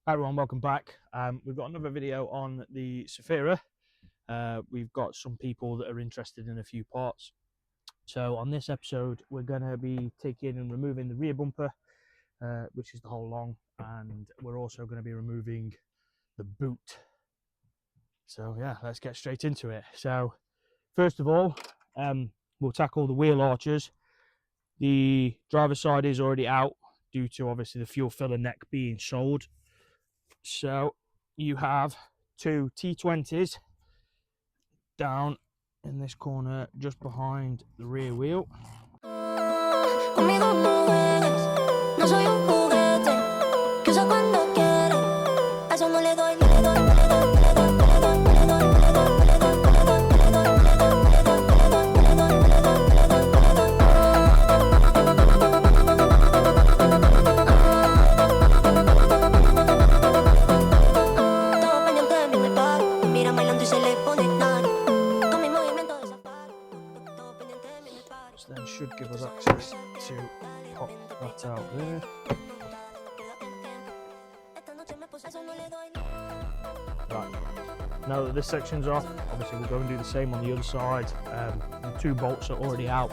Hi everyone, welcome back. We've got another video on the Zafira. We've got some people that are interested in a few parts. So on this episode, we're going to be taking and removing the rear bumper, which is the whole long, and we're also going to be removing the boot. So yeah, let's get straight into it. So first of all, we'll tackle the wheel arches. The driver's side is already out due to obviously the fuel filler neck being sold. So you have two T20s down in this corner just behind the rear wheel. Then should give us access to pop that out there. Right, now that this section's off, obviously we'll go and do the same on the other side. The two bolts are already out,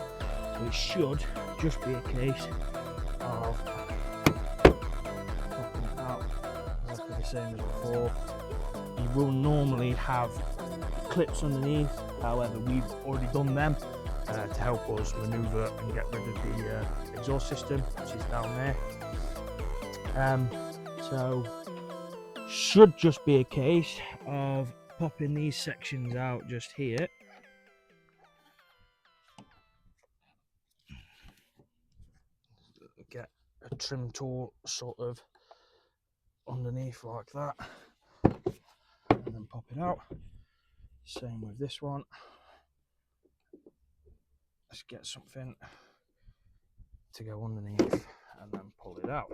so it should just be a case of popping it out exactly the same as before. You will normally have clips underneath, however we've already done them to help us maneuver and get rid of the exhaust system, which is down there. So should just be a case of popping these sections out just here. Get a trim tool sort of underneath like that, and then pop it out. Same with this one. Let's get something to go underneath and then pull it out.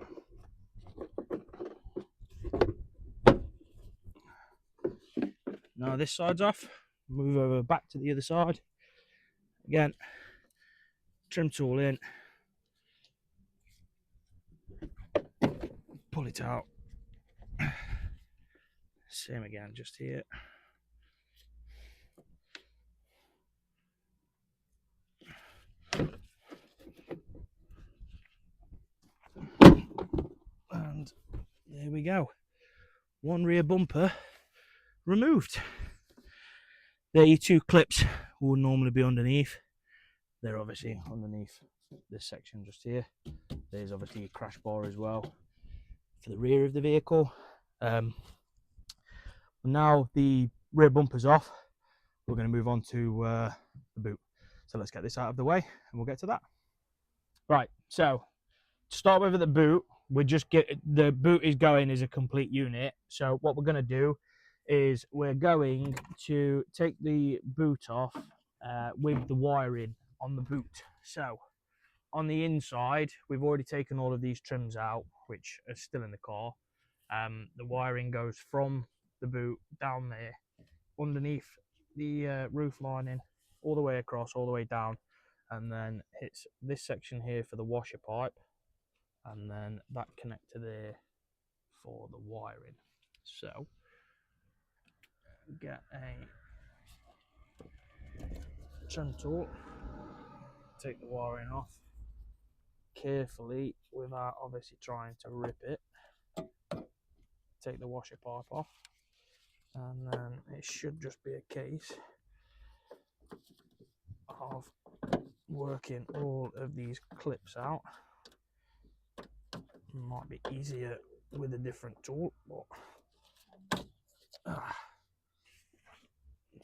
Now this side's off, move over back to the other side. Again, trim tool in, pull it out. Same again, just here. And there we go. One rear bumper removed. There, your two clips will normally be underneath. They're obviously underneath this section just here. There's obviously a crash bar as well for the rear of the vehicle. Now the rear bumper's off, we're going to move on to the boot. So let's get this out of the way and we'll get to that. Right, so to start with the boot, the boot is going as a complete unit. So what we're going to do is we're going to take the boot off with the wiring on the boot. So on the inside, we've already taken all of these trims out, which are still in the car. The wiring goes from the boot down there, underneath the roof lining, all the way across, all the way down, and then hits this section here for the washer pipe, and then that connector there for the wiring. So get a trim tool, take the wiring off carefully without obviously trying to rip it. Take the washer pipe off, and then it should just be a case of working all of these clips out. Might be easier with a different tool, but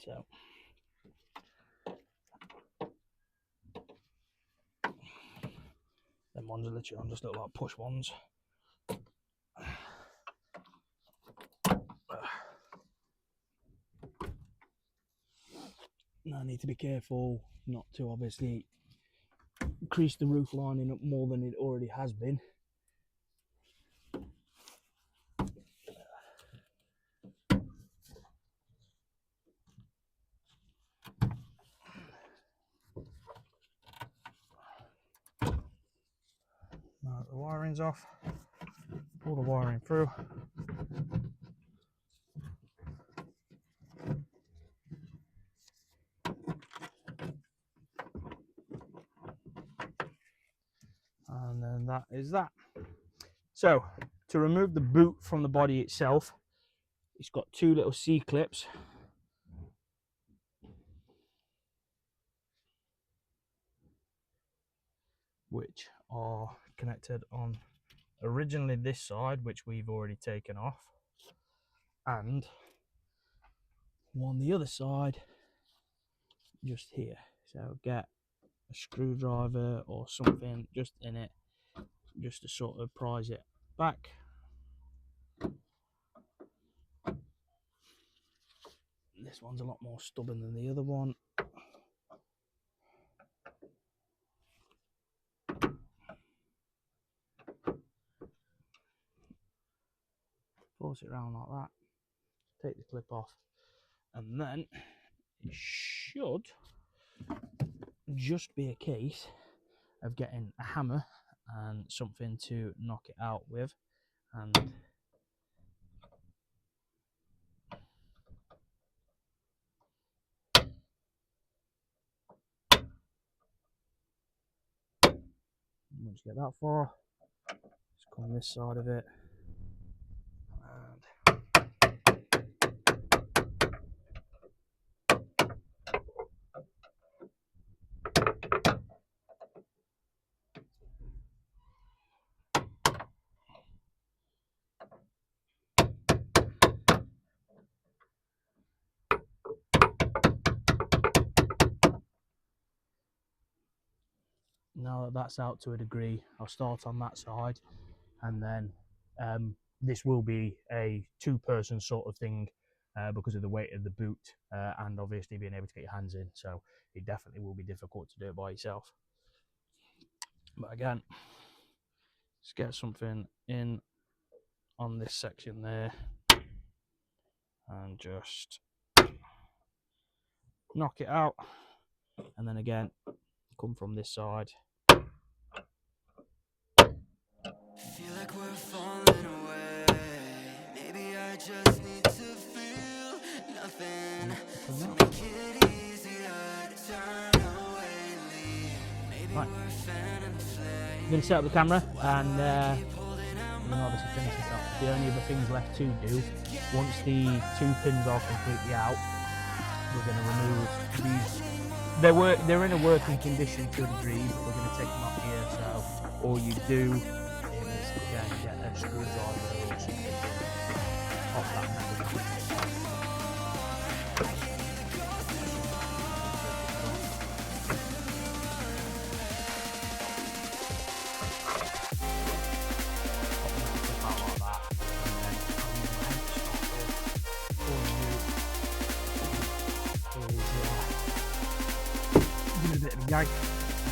so them ones are literally just look like push ones. Now I need to be careful not to obviously increase the roof lining up more than it already has been. Now the wiring's off, pull the wiring through, And then that is that. So to remove the boot from the body itself, it's got two little C clips. Which are connected on originally this side, which we've already taken off, and on the other side just here. So get a screwdriver or something just in it, just to sort of prise it back. This one's a lot more stubborn than the other one. Force it around like that, take the clip off, and then it should just be a case of getting a hammer and something to knock it out with. And once you get that far, just come this side of it, and now that that's out to a degree, I'll start on that side, and then this will be a two-person sort of thing because of the weight of the boot and obviously being able to get your hands in, so it definitely will be difficult to do it by yourself. But again, just get something in on this section there and just knock it out, and then again come from this side. Feel like we're falling away. Maybe I just need to feel nothing to make it easier to turn away. Maybe right. We're fanning the flame. I'm going to set up the camera and obviously finish this up. The only other things left to do, once the two pins are completely out, we're going to remove these. They're in a working condition to a degree, but we're going to take them off here. So all you do is again get a screwdriver or something off that metal. Yank, and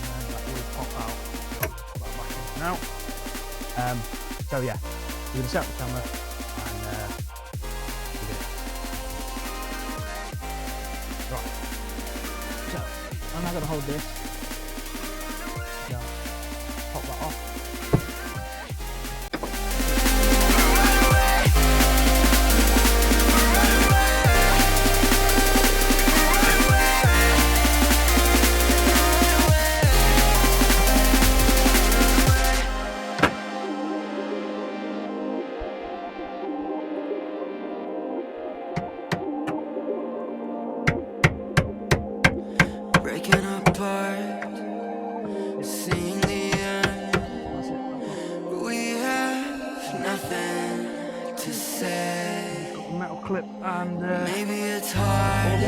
then that will pop out. Put that back in now. So yeah, we're going to set up the camera and do it. Right. So I'm now going to hold this. So pop that off. Clip and maybe it's hard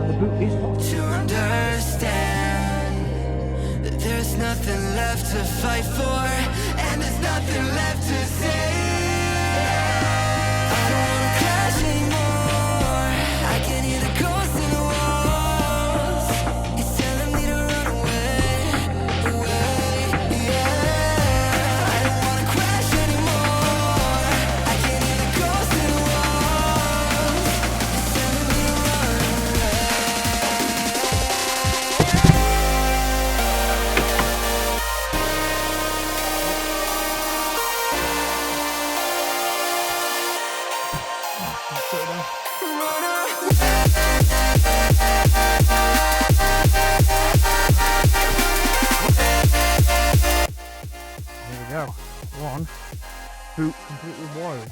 the boot is to understand that there's nothing left to fight for and there's nothing left to say. I don't wanna crash anymore. I can hear the ghosts in the walls. It's telling me to run away, away, yeah. I don't wanna crash anymore. I can hear the ghosts in the walls. Here we go. One boot completely wild.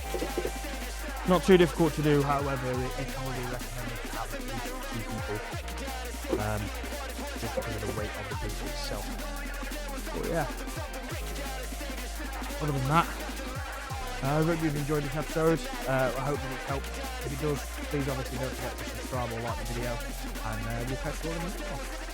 Not too difficult to do, however, it's highly recommended to have at least 2 people, just because of the weight of the boot itself. But yeah, other than that, I hope you've enjoyed this episode. I hope that it's helped. If it does, please obviously don't forget to subscribe or like the video, and we'll catch you all in the next one.